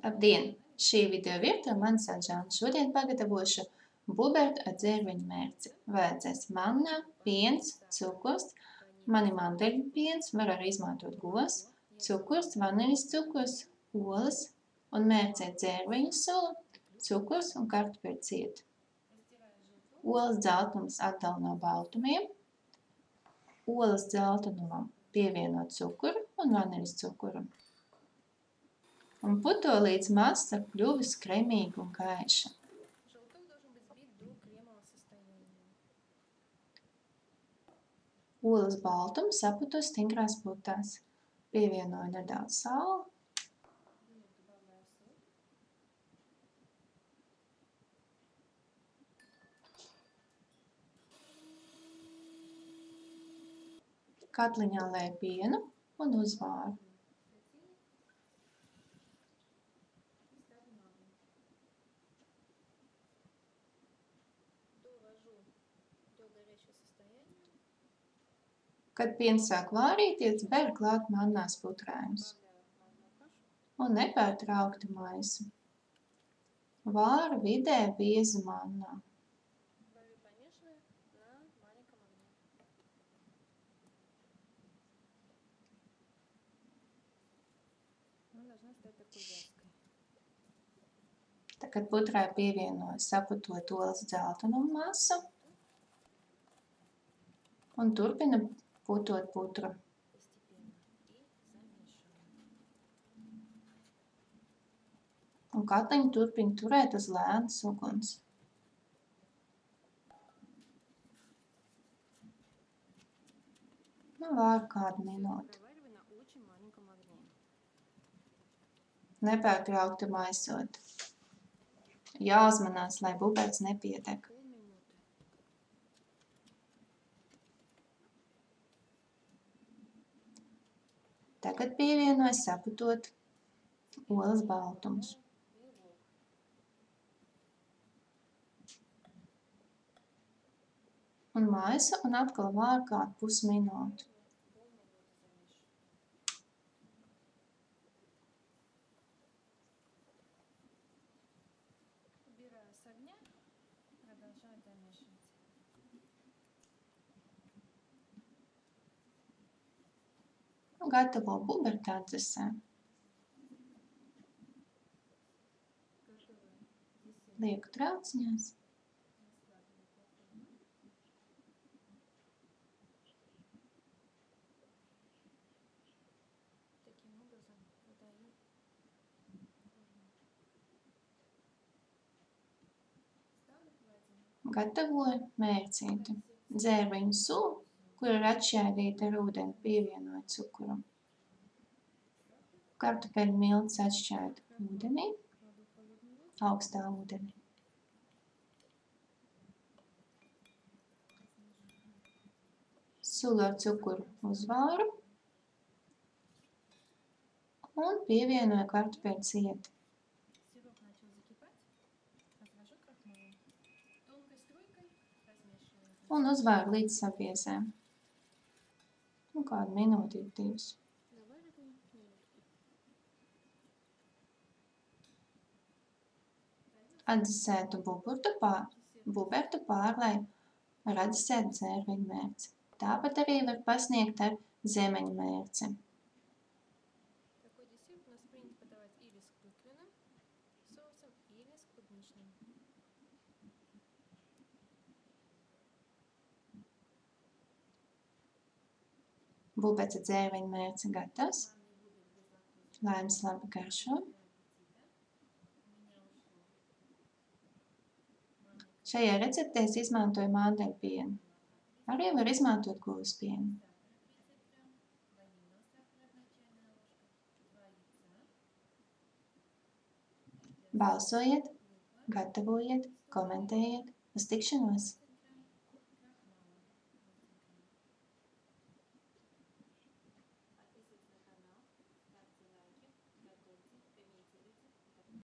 Labdien! Šī video virtuve mani sauc Žana. Šodien pagatavošu bubertu ar dzērveņu mērci. Vajadzēs manna, piens, cukurs, mani mandeļu piens, var arī izmantot govs, cukurs, vaniļas cukurs, olas un mērcē dzērveņu sula, cukurs un kartupeļu cieti. Olas dzeltenumus atdala no baltumiem. Olas dzeltenumam pievienot cukuru un vaniļas cukuru. Un puto līdz masa kļuvis kremīga un gaiša. Olas baltumu saputo stingrās putās. Pievienoju nedaudz sāla. Katliņā lēju pienu un uzvāru. Kad piens sāk vārīties, beru klāt mannās putrējumus un nepārtraukti maisu. Vāru vidē biezu mannā. Tagad putrai pievienoju saputot olas dzeltenumu masu un turpinu putot putru. Un katliņu turpinu turēt uz lēnas uguns. Vāru kādu minūti. Nepārtraukti maisot. Jāuzmanās, lai buberts nepiedeg. Tagad pievienoju saputot olas baltumus. Un maisu un atkal vāru kādu pusminūti. Un gatavo bubertu atdzesē. Lieku trauciņās. Gatavoju mērcīti. Dzērveņu sulu, kur ir atšķaidīta ar ūdeni, pievienoju cukuru. Kartupeļu miltus atšķaidu ūdenī, augstā ūdenī. Sulu ar cukuru uzvāru un pievienoju kartupeļu cieti. Un uzvāru līdz sabiezēm. Un kādu minūti divas. Atdzesētu bubertu pārlēju ar atdzesētu dzērveņu mērci. Tāpat arī var pasniegt ar zemeņu mērci. Buberts ar dzērveņu mērci gatavs. Lai jums labi garšo. Šajā receptē es izmantoju mandeļu pienu. Arī var izmantot govs pienu. Balsojiet, gatavojiet, komentējiet. Uz tikšanos!